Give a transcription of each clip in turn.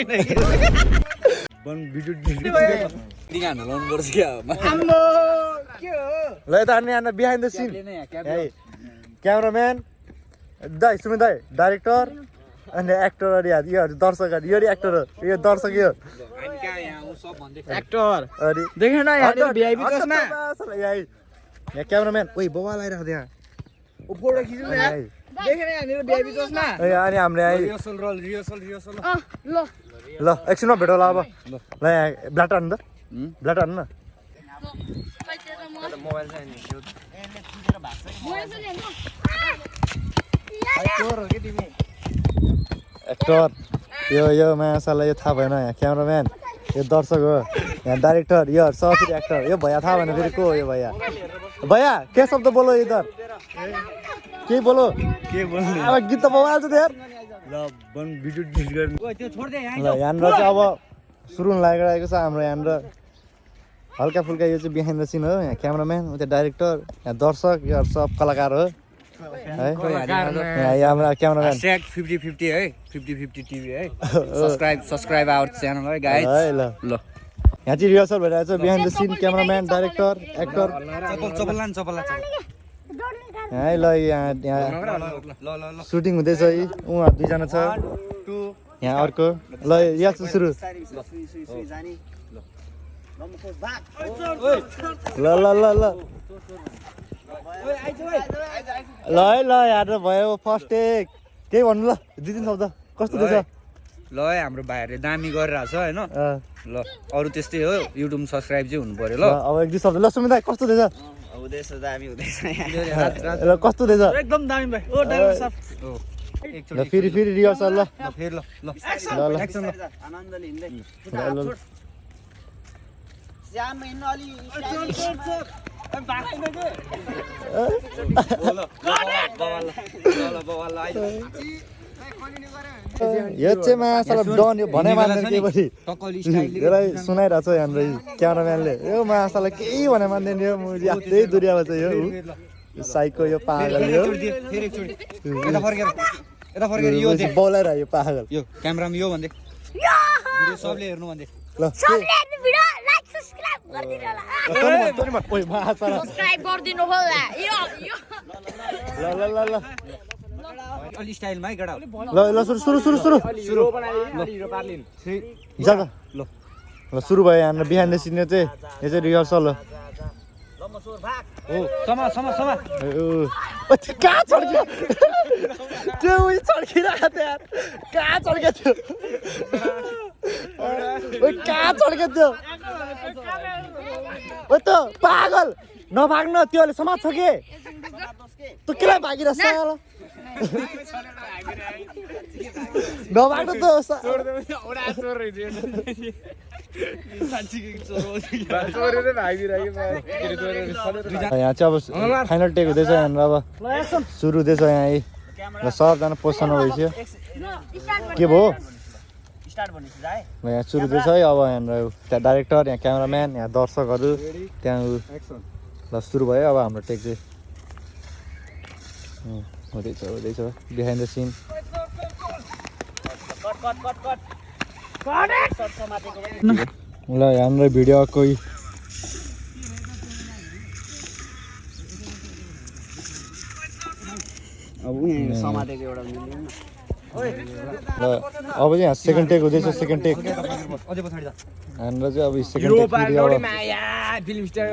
बन भिडियो दिगान लाउनु पर्छ के आम्मो के हो ल त अनि बिहाइन्ड द सिन क्यामेराम्यान दाइ सुमे दाइ डाइरेक्टर अनि एक्टर यार यो दर्शक यो एक्टर यो दर्शक यो हामी कहाँ यहाँ उ सब भन्दै एक्टर अरे देखेन यहाँ भिआइपी चस्मा यहाँ क्यामेराम्यान ओइ बवाल आइराख त्यहाँ ओ फोटो खिच्नु न देखेन यहाँ मेरो भिआइपी चस्मा ए अनि हामीले रिहर्सल ल ल एकछिनमा भेटौँ ल अब ल यहाँ ब्ल्याट हान्नु त ब्ल्याट हान्नु न मोबाइल छ नि एक्टर यो माछालाई यो थाहा भएन यहाँ क्यामेराम्यान यो दर्शक हो यहाँ डाइरेक्टर यो सहकारी एक्टर यो भैया थाहा भएन फेरि को हो यो भैया भैया के शब्द बोलो इधर के बोलो अब गीत त बवाल्छ त यार ल बन भिडियो डिलिट गर्नु त्यो छोड दे यहाँ ल यहाँनिर चाहिँ अब सुरु हुन लागेको छ हाम्रो यहाँनिर हल्का फुल्का यो चाहिँ बिहाइन्ड द सिन हो यहाँ क्यामेराम्यान उता डाइरेक्टर यहाँ दर्शक यो सब कलाकार हो है यहाँ क्यामेराम्यान ट्र्याक 50-50 है 50-50 टिभी है सब्सक्राइब आवर च्यानल है गाइस है ल यहाँ चाहिँ रिहर्सल भइरहेको छ behind the scene cameraman director actor है ल यहाँ सुटिङ हुँदैछ है उहाँ दुईजना छ यहाँ अर्को ल यहाँ चाहिँ सुरु ल ल ल ल ल है ल यहाँ भयो फर्स्ट टेक केही भन्नु ल 2-3 शब्द कस्तो देख्छ ल हाम्रो भाइहरूले दामी गरिरहेछ हैन ल अरु त्यस्तै हो युट्युब सब्स्क्राइब चाहिँ हुनु पर्यो ल अब 1-2 शब्द ल सुमित दाइ कस्तो देख्छ हुँदैछ दामी हुँदैछ ल कस्तो देख्छ एकदम दामी भाइ ओ ड्राइभर साहब ल फेरि रिहर्सल ल फेरि ल एक्सन ल आनन्दले हिँड्दै ल श्याम हिँड्नु अलि यो चाहिँ माछालाई डन यो भने मान्दैन के पनि यसलाई सुनाइरहेको छ यहाँनिर क्यामेराम्यानले यो माछालाई केही भने मान्दैन यो यस्तै दुरियामा चाहिँ यो साइको यो पागल यो बोलाइरह्यो यो पागल यो क्यामेरामा यो भन्दै सबले हेर्नु भन्दै ल सब्सक्राइब गरिदिनु होला ल अलि स्टाइलमा है गडा ल सुरु जागा ल सुरु भयो यहाँ बिहाइन्ड द सिन चाहिँ यो चाहिँ रिहर्सल हो समा कहाँ चड्क्यो त्यो उयो चड्किरहेको थियो यार कहाँ चड्क्यो थियो कहाँ चड्क्यो त्यो ओ त पागल नभाग्न त्यो अहिले समाज छ के तँ केलाई भागिरहेछ नभाग्नु त यहाँ चाहिँ अब फाइनल टेक हुँदैछ यहाँनिर अब सुरु हुँदैछ यहाँ ल सबजना पोजिसनमा भइसक्यो के भयो यहाँ सुरु हुँदैछ है अब यहाँनिर त्यहाँ डाइरेक्टर यहाँ क्यामेराम्यान यहाँ दर्शकहरू त्यहाँ ल सुरु भयो अब हाम्रो टेक चाहिँ हुँदैछ बिहाइन्ड द सिन ल हाम्रो भिडियो कोही अब चाहिँ यहाँ सेकेन्ड टेक हुँदैछ सेकेन्ड टेक हाम्रो चाहिँ अब सेकेन्ड टेक फिल्म स्टार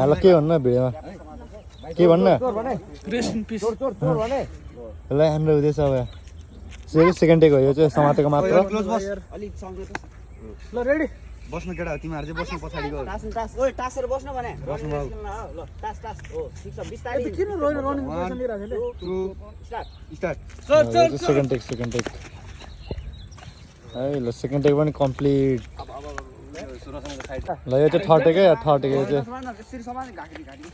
ल के भन्नु भिडियोमा के भन्नु ल हाम्रो हुँदैछ अब सेकेन्ड टेक हो यो चाहिँ समातेको मात्र ल रेडी बस्नु केटा तिमीहरु चाहिँ बस्नु पछाडी गयो ओइ टासेर बस्नु भने बस्नु ल टास हो ठीक छ बिस्तारै किन रनिङ पोजिसन लिइराछ ले स्टार्ट सेकेन्ड टेक है ल सेकेन्ड टेक पनि कम्प्लिट ल यो चाहिँ थर्ड टेक है थर्ड टेक यो चाहिँ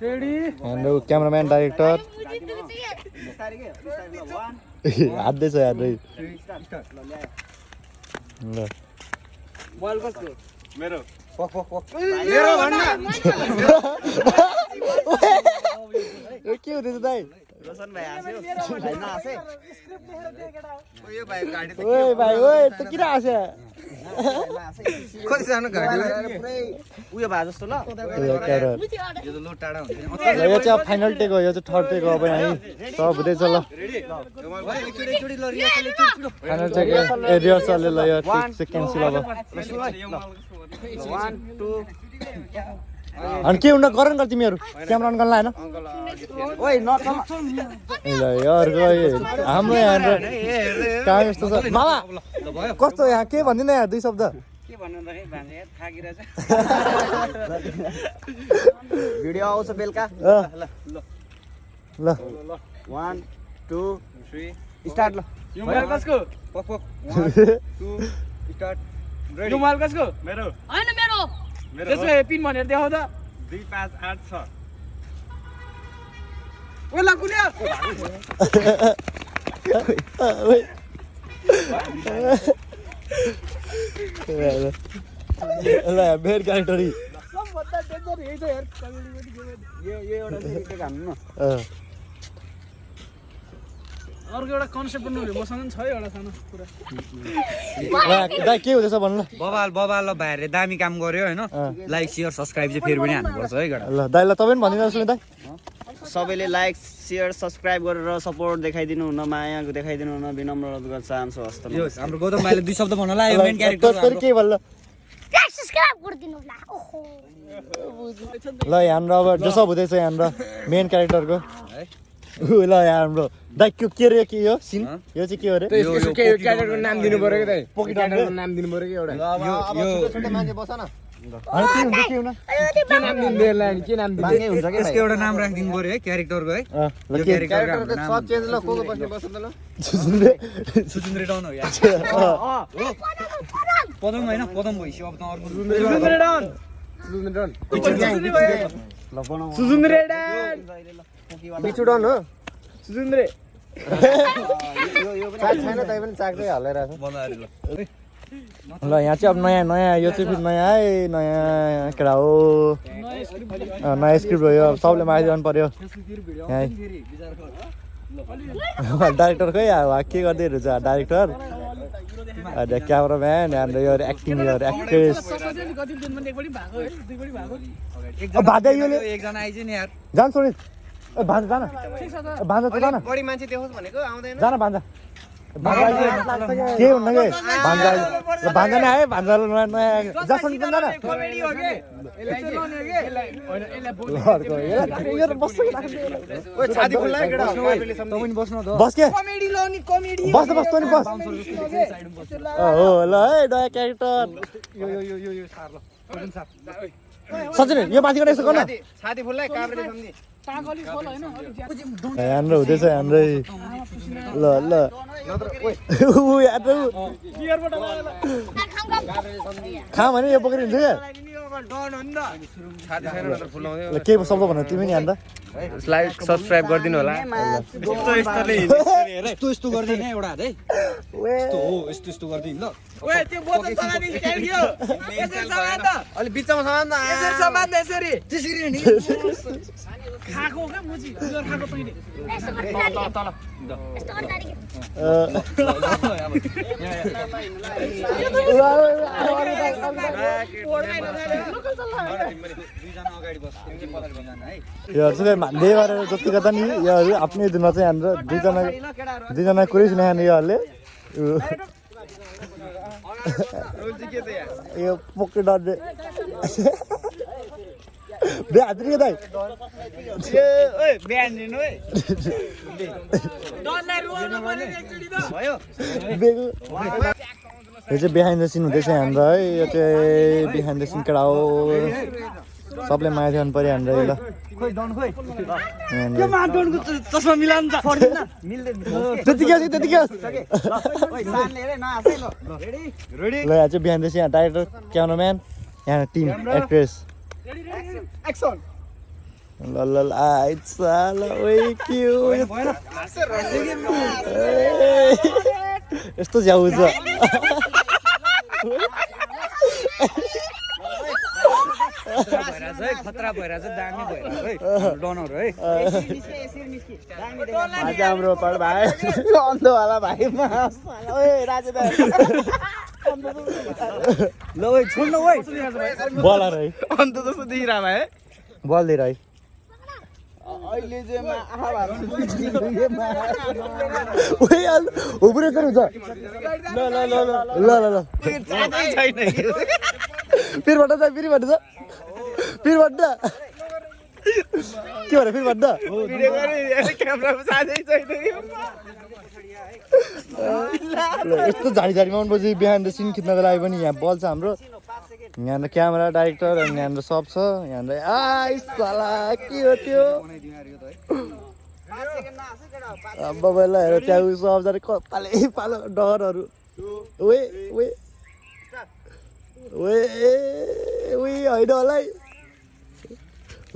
रेडी हाम्रो क्यामेराम्यान डाइरेक्टर हात्दै छ यार ल मोबाइल कसको मेरो मेरो भन्न हुँदैछ दाइ रोशन भाइ आस्यो भाइ नआसे यो भाइ गाडी त ओए भाइ ओए त किन आसे कति जानु गाडी पुरै उयो भए जस्तो ल यो त लो टाढा हुन्छ यो चाहिँ फाइनल टेक हो यो चाहिँ थर्ड टेक हो अब यहाँ सब हुँदैछ ल एकचोटी ल रिहर्सल एकचोटी फाइनल टेक ए रिहर्सलले ल यो क्यान्सल अब 1 2 अनि के हुन गर न तिमीहरू क्यामेरा अन गर्न लाएन ओइ नचल ल यार हाम्रो यहाँ काम यस्तो छ मामा कस्तो यहाँ के भन्दिन यहाँ दुई शब्द के भन्नु त भान्जे थाकिरहेछ भिडियो आउँछ बेलुका ल ल 1 2 3 स्टार्ट ल यो मोबाइल कसको पक पक 1 2 स्टार्ट यो मोबाइल कसको मेरो हैन मेरो त्यसो भए पिन भनेर देखाउ त 2586 ओला कुले ल बेड क्यारेक्टरी सबभन्दा डेन्जर यही छ यार कमेडी यो एउटा चाहिँ एक हान्नु न अर्को एउटा कन्सेप्ट बनाउनु मसँग छ एउटा सानो कुरा दाइ के हुँदैछ भन्नु ल बबाल भाइहरुले दामी काम गर्यो हैन लाइक शेयर सब्स्क्राइब चाहिँ फेरि पनि हान्नुपर्छ है गडा ल दाइलाई तपाईँ पनि भनिदिनुहोस् न दाइ सबैले लाइक शेयर सब्स्क्राइब गरेर सपोर्ट देखाइदिनु हुन माया देखाइदिनु हुन विनम्र अनुरोध गर्छ चाहन्छु हस्त यो हाम्रो गौतम भाइले दुई शब्द भन्न लाग्यो मेन क्यारेक्टर तैँले के भन्नु सब्स्क्राइब गरिदिनु होला ओहो ल हाम्रो अब जसो हुँदैछ हाम्रो मेन क्यारेक्टरको ल हाम्रो दाइ के रे के यो सिन यो चाहिँ के हो रे यसको क्यारेक्टरको नाम दिनु पर्यो के दाइ क्यारेक्टरको नाम दिनु पर्यो कि एउटा अनि के हुन्छ के हुन के नाम दिनु बेला के नाम दिनु बाङ्गै हुन्छ के यसको एउटा नाम राखिदिनु पर्यो है क्यारेक्टरको है ल यो के क्यारेक्टरको सब चेन्ज ल को बस्ने बस्छ त ल सुजुन्द्रे डाउन हो यार पदम हैन पदम भइसक्यो अब त अर्को सुजुन्द्रे डाउन ल बनाऊ सुजुन्द्रे डाउन बिचु डाउन हो सुजुन्द्रे चाक छैन तै पनि चाक्दै हालेर ल यहाँ चाहिँ अब नयाँ यो चाहिँ फेरि नयाँ है नयाँ केटा हो नयाँ स्क्रिप्ट हो यो अब सबले मागिदिनु पर्यो यहाँ डाइरेक्टर खै अब के गर्दै हुन्छ डाइरेक्टर क्यामराम्यान हाम्रो यो एक्टिङ यो एक्ट्रेस कति दिन पनि एकपटि भएको दुई पटि भएको भाजा योले एकजना आइज नि यार जान सोनी ए भान्जा जान भान्जा त जान बढी मान्छे देखोस् भनेको आउँदैन जान भान्जा के हुन्न के भान्जा भान्जा नै आयो भान्जा नयाँ जसन पनि जान कमेडी हो के यसलाई चाहिँ लाउने हो के यसलाई यो त बस्छ कि ओइ छाती खुल्ला है केटा तपाईँ बस्नु त बस के कमेडी लाउने कमेडी बस बस तँ नि बस हो ल है नयाँ क्यारेक्टर यो सार ल सचिन यो माथिबाट यसो गर्न छाती खुल्ला है काभ्रेले सम्झी तागली खोल हैन हाम्रो हुँदैछ हाम्रै ल ल ऊ याद बियरबाट खाम भने यो बोकेर हिँड्छु क्या डन हो नि त छाती छैन नत्र फुलाउँदै ल के शब्द भन्नु तिमी नि हान्दा लाइक सब्स्क्राइब गरिदिनु होला यस्तो गर्दैन एउटा हात है यस्तो हो यस्तो गर्दिन ल ओए त्यो बोतल समादिन्छ क्यारियो यसरी समाद त अलि बिचमा समान त यसरी समाद यसरी त्यसरी नि खाको के मुजी यो खाको तैले तल यस्तो गर्दाखेरि यो चाहिँ भन्दै गरेर जति गर्दा नि योहरू आफ्नै दिनमा चाहिँ हाम्रो दुईजना कुरै सुनायो योहरूले यो पोके डर्ने बेहात्री के दाइ ओइ बिहान दिनु है डनलाई रुवाउनु पर्यो एकचोटी त भयो बेगु यो चाहिँ बिहाइन्ड द सिन हुँदैछ हाम्रो है यो चाहिँ बिहाइन्ड द सिन केटा हो सबले माया ध्यान पर्यो हाम्रो ल खोइ डन खोइ यहाँनिर। माटोको चस्मा मिलाउनु त पर्दैन मिल्दैन त्यतिकै होस् कि त्यतिकै होस् ओइ सानले हेरे नआसे ल रेडी रेडी ल यहाँ चाहिँ बिहाइन्ड द सिन यहाँ डाइरेक्टर क्यामराम्यान यहाँ टिम एक्ट्रेस एक्सन ल ल ल आइछ ल ओइ के हो यस्तो झ्याउ छ भइराछ है खतरा भइरहेछ दामी भइरहेछ है डनर है आज हाम्रो पढ भाइ अन्धवाला भाइ मासाला ओए राजा दा ल ओइ छोड्न ओइ बलर है अन्त जस्तो देखिरा भाइ बल दिएर है अहिले चाहिँ आहा भाइ ओए उब्रे त हुन्छ ल ल ल ल ल ल छैन फेरि भट्ट जा फेरि भट्ट जा फेरि भट्ट के भरे फेरि भट्ट भिडियो गरे क्यामेरामा साथै छैन यस्तो झाडी झाडीमा आउनुपर्छ बिहान सिन खिच्नको लागि पनि यहाँ बल छ हाम्रो यहाँ क्यामेरा डाइरेक्टर अनि यहाँ सब छ यहाँ आइ साला के हो त्यो बाबालाई हेर त्यहाँ उयो सबजना पाले पालो डरहरू ओए ओए ओए ओए होइन होला है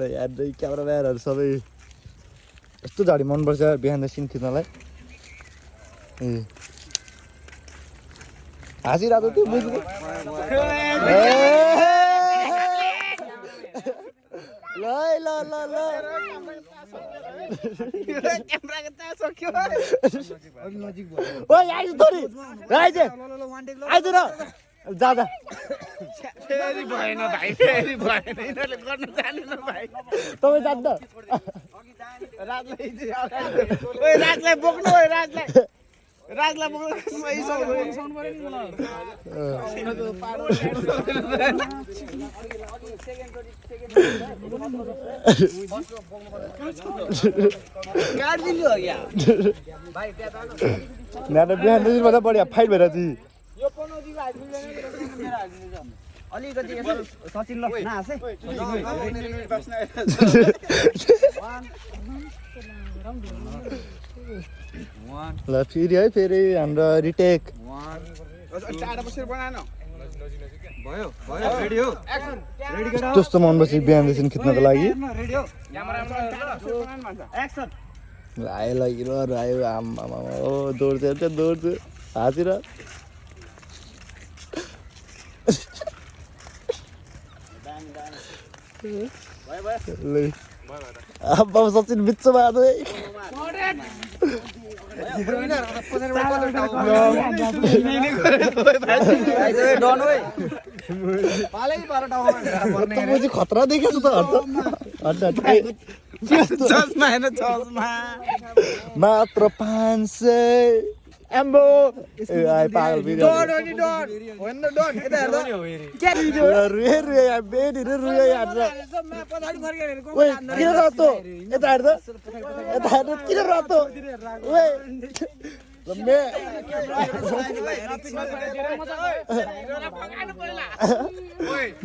ल यहाँ क्यामेराम्यानहरू सबै यस्तो झाडी मनपर्छ बिहान सिन खिच्नलाई ए हाँसिरहेको त्यो बुझ्नु ल ल ल ल ओ आइज थोरी आइज आइज र जा जा फेरि भएन भाइ फेरि भएन यिनीहरूले गर्न जानेन भाइ तपाईँ जान्छ राजलाई बोक्नु ओइ राजलाई बोक्नु सही काटिदिनु हो क्या यहाँ बिहान दिनबाट बढिया फाइट भएर चाहिँ अलिकति यसो सचिन ल नहाँसे ल फेरि है फेरि हाम्रो रिटेक टाढा बसेर बनाएन भयो भयो रेडी हो रेडी केटा जस्तो मन बसी बिहान दिन खिच्नको लागि रेडी हो एक्सन आयो ल हिरोहरू आयो आम्मा ओ दौड्छ दौड्छ हाँसेर ल अब सचिन बिचमा आयो है तपाईँ खतरा देखेको छु त चस्मा हैन चस्मा मात्र 500 एम्बो आइ पागल भिडियो डन अनि डन होइन डन यता हेर्दा के रुए रुए या बेडी रुए यार पछाडी फर्केर हेरेको ओए किन रातो यता हेर्दा किन रातो ओए लम्बे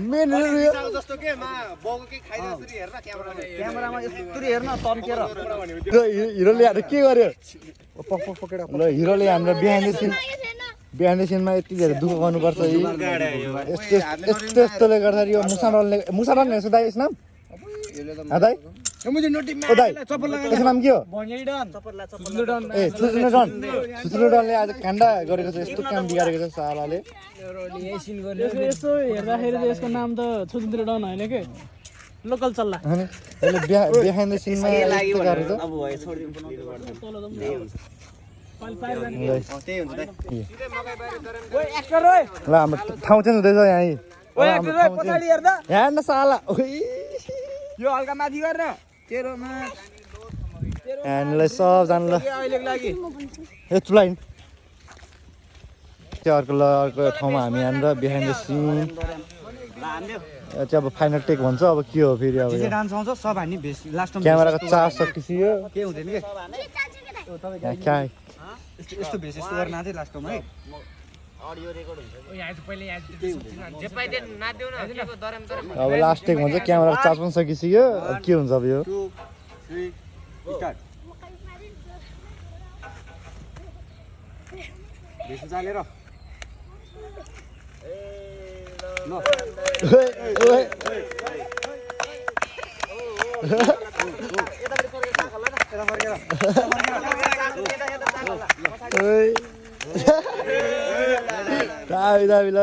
मेन रुए जस्तो के मा बगो के खाइरहेछ नि हेर्न क्यामेरामा यस्तरी हेर्न तन्केर हिरोले हात के गर्यो ल हिरोले हाम्रो बिहान सिनमा यति धेरै दुःख गर्नुपर्छ यस्तोले गर्दाखेरि यो मुसा डल्ने यसो दाइ यसको नाम दाइ यसको नाम के हो ए सुजुनो डनले आज काण्ड गरेको छ यस्तो काम बिगारेको छ सालाले यसो हेर्दाखेरि त यसको नाम त छुजुन्द्र डन होइन के लोकल चल्ला बिहान सिनमा यस्तो गरेको अब भयो छोडिदिनु ल हाम्रो ठाउँ चाहिँ हुँदैछ यहाँ हेर्न साला यो हल्का माथि गर्न तेरोमा हामीलाई सबजना ल अहिलेको लागि यत्रो लाइन त्यो अर्को ठाउँमा हामी यहाँनिर बिहान सिन चाहिँ अब फाइनल टेक भन्छ अब के हो फेरि अब डान्स आउँछ सब हामी लास्टमा क्यामेराको चार्ज सकिसक्यो के हुँदैन के यहाँ क्या यस्तो भेष यस्तो गर्न चाहिँ लास्टमा है अब लास्ट टेक भन्छ क्यामेराको चार्ज पनि सकिसक्यो अब के हुन्छ अब यो 2 3 स्टार्ट भेष चालेर ल दामी दामी ल